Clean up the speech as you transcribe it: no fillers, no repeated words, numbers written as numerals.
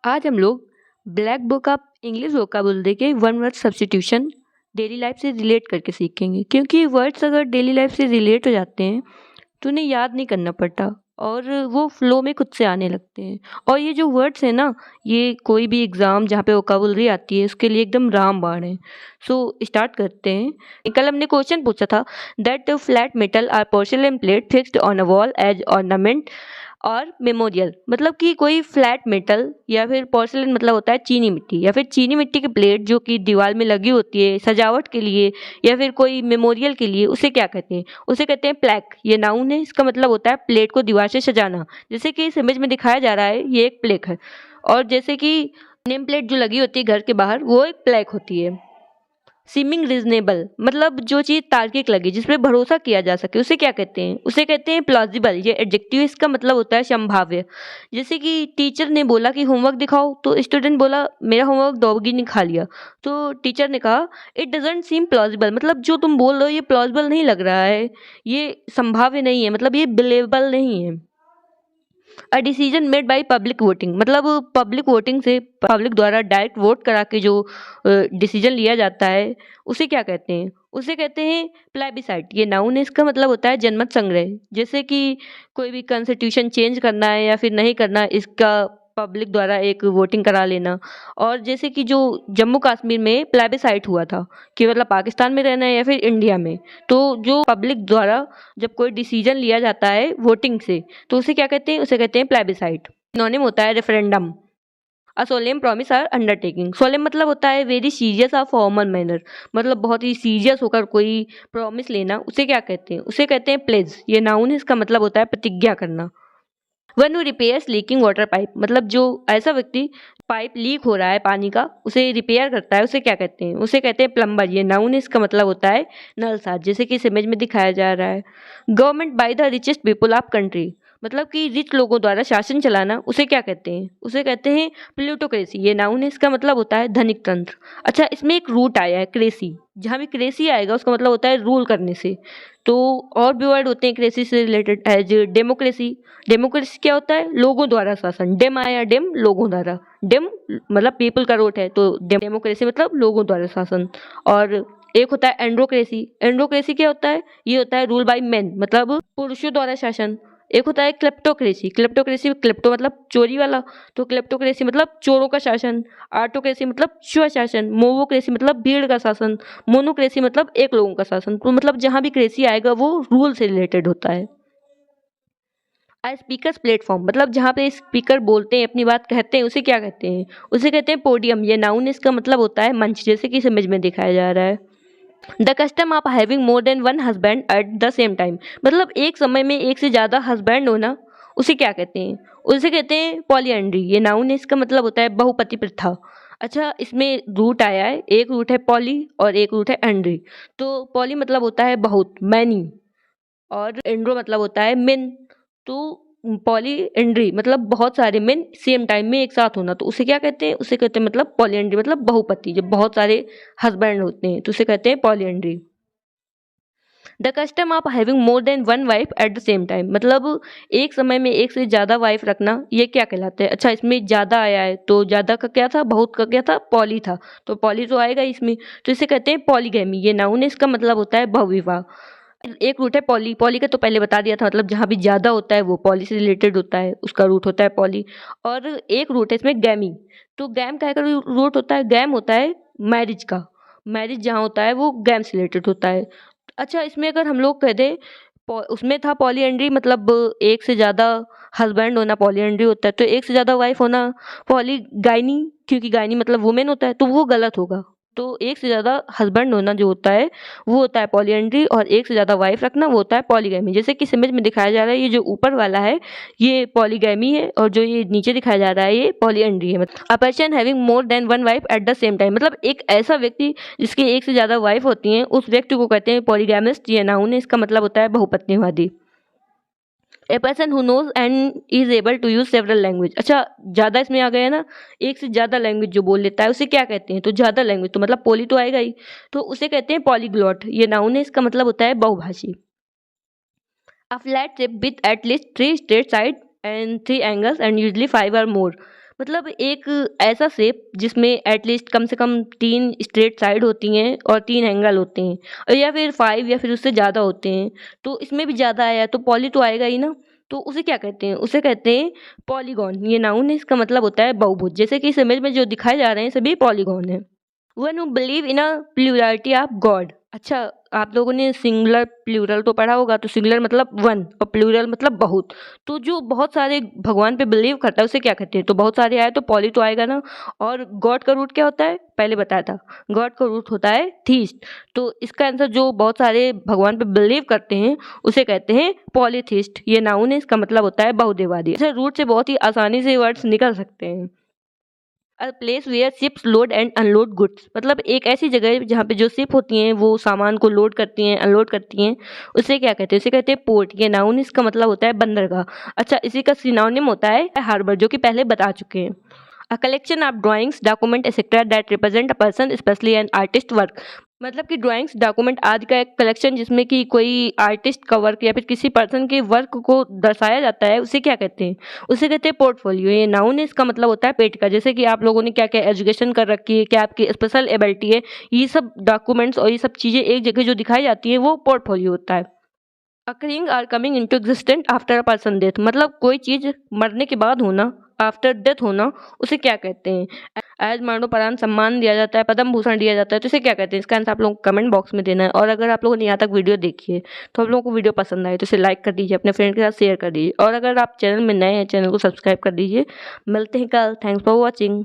आज हम लोग black book of English vocabulary के one word substitution daily life से रिलेट करके सीखेंगे, क्योंकि वर्ड्स अगर डेली लाइफ से रिलेट हो जाते हैं तो उन्हें याद नहीं करना पड़ता और वो फ्लो में खुद से आने लगते हैं। और ये जो वर्ड्स हैं ना, ये कोई भी एग्ज़ाम जहाँ पे वोकाबुलरी आती है उसके लिए एकदम रामबाण है। सो स्टार्ट करते हैं। कल हमने क्वेश्चन पूछा था that flat metal or porcelain plate fixed on a wall as ornament और मेमोरियल, मतलब कि कोई फ्लैट मेटल या फिर पोर्सिलेन मतलब होता है चीनी मिट्टी, या फिर चीनी मिट्टी की प्लेट जो कि दीवार में लगी होती है सजावट के लिए या फिर कोई मेमोरियल के लिए, उसे क्या कहते हैं? उसे कहते हैं प्लेक। ये नाउन है, इसका मतलब होता है प्लेट को दीवार से सजाना। जैसे कि इस इमेज में दिखाया जा रहा है, ये एक प्लेक है। और जैसे कि नेम प्लेट जो लगी होती है घर के बाहर, वो एक प्लेक होती है। सीमिंग रीजनेबल मतलब जो चीज़ तार्किक लगे, जिस पे भरोसा किया जा सके, उसे क्या कहते हैं? उसे कहते हैं प्लॉजिबल। ये एडजेक्टिव, इसका मतलब होता है संभाव्य। जैसे कि टीचर ने बोला कि होमवर्क दिखाओ, तो स्टूडेंट बोला मेरा होमवर्क डॉगी ने खा लिया। तो टीचर ने कहा इट डजंट सीम प्लॉजिबल, मतलब जो तुम बोल रहे हो ये प्लॉजिबल नहीं लग रहा है, ये संभाव्य नहीं है, मतलब ये बिलीवेबल नहीं है। A decision made by public voting, मतलब पब्लिक वोटिंग से, पब्लिक द्वारा डायरेक्ट वोट करा के जो डिसीजन लिया जाता है, उसे क्या कहते हैं? उसे कहते हैं प्लेबिसाइट। ये नाउन है, इसका मतलब होता है जनमत संग्रह। जैसे कि कोई भी कॉन्स्टिट्यूशन चेंज करना है या फिर नहीं करना, इसका पब्लिक द्वारा एक वोटिंग करा लेना। और जैसे कि जो जम्मू कश्मीर में प्लेबिसाइट हुआ था कि मतलब पाकिस्तान में रहना है या फिर इंडिया में, तो जो पब्लिक द्वारा जब कोई डिसीजन लिया जाता है वोटिंग से, तो उसे क्या कहते हैं? उसे कहते हैं प्लेबिसाइट। सिनोनिम होता है referendum. A solemn promise or undertaking. Solemn मतलब होता है वेरी सीरियस और फॉर्मल मैनर, मतलब बहुत ही सीरियस होकर कोई प्रॉमिस लेना, उसे क्या कहते हैं? उसे कहते हैं प्लेज। ये नाउन है, इसका मतलब होता है प्रतिज्ञा करना। One who repairs leaking water pipe, मतलब जो ऐसा व्यक्ति पाइप लीक हो रहा है पानी का, उसे रिपेयर करता है, उसे क्या कहते हैं? उसे कहते हैं प्लम्बर। ये नाउन है, इसका मतलब होता है नलसाज। जैसे कि इस इमेज में दिखाया जा रहा है। Government by the richest people of country, मतलब कि रिच लोगों द्वारा शासन चलाना, उसे क्या कहते हैं? उसे कहते हैं प्लूटोक्रेसी। ये नाउन है, इसका मतलब होता है धनिक तंत्र। अच्छा, इसमें एक रूट आया है क्रेसी। जहाँ भी क्रेसी आएगा उसका मतलब होता है रूल करने से। तो और भी वर्ड होते हैं क्रेसी से रिलेटेड, एज डेमोक्रेसी। डेमोक्रेसी क्या होता है? लोगों द्वारा शासन। डेम आया, डेम लोगों द्वारा। डेम मतलब पीपल का रोट है, तो डेमोक्रेसी मतलब लोगों द्वारा शासन। और एक होता है एंड्रोक्रेसी। एंड्रोक्रेसी क्या होता है? ये होता है रूल बाय मेन, मतलब पुरुषों द्वारा शासन। एक होता है क्लेप्टोक्रेसी। क्लेप्टोक्रेसी, क्लेप्टो मतलब चोरी वाला, तो क्लेप्टोक्रेसी मतलब चोरों का शासन। आर्टोक्रेसी मतलब स्वशासन। मोवोक्रेसी मतलब भीड़ का शासन। मोनोक्रेसी मतलब एक लोगों का शासन। तो मतलब जहां भी क्रेसी आएगा वो रूल से रिलेटेड होता है। स्पीकर प्लेटफॉर्म, मतलब जहाँ पे स्पीकर बोलते हैं, अपनी बात कहते हैं, उसे क्या कहते हैं? उसे कहते हैं पोडियम। ये नाउन, इसका मतलब होता है मंच, जैसे कि इस इमेज में दिखाया जा रहा है। The custom of having more than one husband at the same time, मतलब एक समय में एक से ज्यादा हस्बैंड होना, उसे क्या कहते हैं? उसे कहते हैं पॉलीएंड्री। ये नाउन है, इसका मतलब होता है बहुपति प्रथा। अच्छा, इसमें रूट आया है, एक रूट है पॉली और एक रूट है एंड्री। तो पॉली मतलब होता है बहुत, मैनी, और एंड्रो मतलब होता है मेन। तो पॉलीएंड्री मतलब बहुत सारे मेन सेम टाइम में एक साथ होना, तो उसे क्या कहते हैं? उसे कहते हैं मतलब पॉलीएंड्री, मतलब बहुपति। जब बहुत सारे हस्बैंड होते हैं तो उसे कहते हैं polyandry. The custom of having more than one wife at the same time, मतलब एक समय में एक से ज्यादा वाइफ रखना, ये क्या कहलाता है? अच्छा, इसमें ज्यादा आया है, तो ज्यादा का क्या था? बहुत का क्या था? पॉली था, तो पॉली तो आएगा इसमें, तो इसे कहते हैं पॉलीगैमी। ये नाउन है, इसका मतलब होता है बहुविवाह। एक रूट है पॉली। पॉली का तो पहले बता दिया था, मतलब जहाँ भी ज्यादा होता है वो पॉली से रिलेटेड होता है, उसका रूट होता है पॉली। और एक रूट है इसमें गैमी। तो गैम का रूट होता है? गैम होता है मैरिज का। मैरिज जहाँ होता है वो गैम से रिलेटेड होता है। अच्छा, इसमें अगर हम लोग कह दें, उसमें था पॉलीएंड्री, मतलब एक से ज्यादा हस्बैंड होना पॉलीएंड्री होता है, तो एक से ज्यादा वाइफ होना पॉलीगाइनी, क्योंकि गाइनी मतलब वुमेन होता है, तो वो गलत होगा। तो एक से ज्यादा हस्बैंड होना जो होता है वो होता है पॉलीएंड्री, और एक से ज्यादा वाइफ रखना वो होता है पॉलीगैमी। जैसे कि इस इमेज में दिखाया जा रहा है, ये जो ऊपर वाला है ये पॉलीगैमी है, और जो ये नीचे दिखाया जा रहा है ये पॉलीएंड्री है। मतलब a person having more than one wife at the same time, मतलब एक ऐसा व्यक्ति जिसकी एक से ज्यादा वाइफ होती हैं, उस व्यक्ति को कहते हैं पॉलीगैमिस्ट। ये नाउन है, इसका मतलब होता है बहुपत्नीवादी। A person who knows and is able to use several language. अच्छा, ज्यादा इसमें आ गया ना, एक से ज्यादा लैंग्वेज जो बोल लेता है उसे क्या कहते हैं? तो ज्यादा लैंग्वेज, तो मतलब पोली तो आएगा ही, तो उसे कहते हैं पॉलीग्लॉट। ये नाउन है, इसका मतलब होता है बहुभाषी। A flat chip with at least three straight sides and three angles and usually five or more, मतलब एक ऐसा शेप जिसमें एटलीस्ट कम से कम 3 स्ट्रेट साइड होती हैं और 3 एंगल होते हैं, और या फिर 5 या फिर उससे ज़्यादा होते हैं। तो इसमें भी ज़्यादा आया तो पॉली तो आएगा ही ना। तो उसे क्या कहते हैं? उसे कहते हैं पॉलीगॉन। ये नाउन है, इसका मतलब होता है बहुभुज। जैसे कि इस इमेज में जो दिखाए जा रहे हैं सभी पॉलीगॉन हैं। One who believe in a plurality of God. अच्छा, आप लोगों ने सिंगुलर प्लूरल तो पढ़ा होगा, तो सिंगुलर मतलब वन और प्लूरल मतलब बहुत। तो जो बहुत सारे भगवान पे बिलीव करता है उसे क्या कहते हैं? तो बहुत सारे आए तो पॉली तो आएगा ना। और गॉड का रूट क्या होता है? पहले बताया था, गॉड का रूट होता है थीस्ट। तो इसका आंसर जो बहुत सारे भगवान पे बिलीव करते हैं उसे कहते हैं पॉलीथीस्ट। ये नाउन है, इसका मतलब होता है बहुदेवादी। अच्छा, रूट से बहुत ही आसानी से वर्ड्स निकल सकते हैं। A place where ships load and unload goods, मतलब एक ऐसी जगह है जहाँ पे जो शिप होती हैं वो सामान को लोड करती हैं, अनलोड करती हैं। उसे क्या कहते हैं? उसे कहते हैं पोर्ट। ये नाउन, इसका मतलब होता है बंदरगाह। अच्छा, इसी का सिनोनिम होता है हार्बर, जो कि पहले बता चुके हैं। A collection of drawings, document etcetera that represent a person specially an artist work, मतलब कि ड्राइंग्स, डॉक्यूमेंट आदि का एक कलेक्शन जिसमें कि कोई आर्टिस्ट का वर्क या फिर किसी पर्सन के वर्क को दर्शाया जाता है, उसे क्या कहते हैं? उसे कहते हैं पोर्टफोलियो। ये नाउन है, इसका मतलब होता है पेट का। जैसे कि आप लोगों ने क्या क्या एजुकेशन कर रखी है, क्या आपकी स्पेशल एबिलिटी है, ये सब डॉक्यूमेंट्स और ये सब चीज़ें एक जगह जो दिखाई जाती है वो पोर्टफोलियो होता है। Occurring or coming into existent after a person death, मतलब कोई चीज़ मरने के बाद होना, आफ्टर डेथ होना, उसे क्या कहते हैं? एज मरणोपरांत सम्मान दिया जाता है, पद्म भूषण दिया जाता है, तो इसे क्या कहते हैं? इसका आंसर आप लोगों को कमेंट बॉक्स में देना है। और अगर आप लोगों ने यहाँ तक वीडियो देखी है तो आप लोगों को वीडियो पसंद आए तो इसे लाइक कर दीजिए, अपने फ्रेंड के साथ शेयर कर दीजिए, और अगर आप चैनल में नए हैं चैनल को सब्सक्राइब कर दीजिए। मिलते हैं कल। Thanks for watching.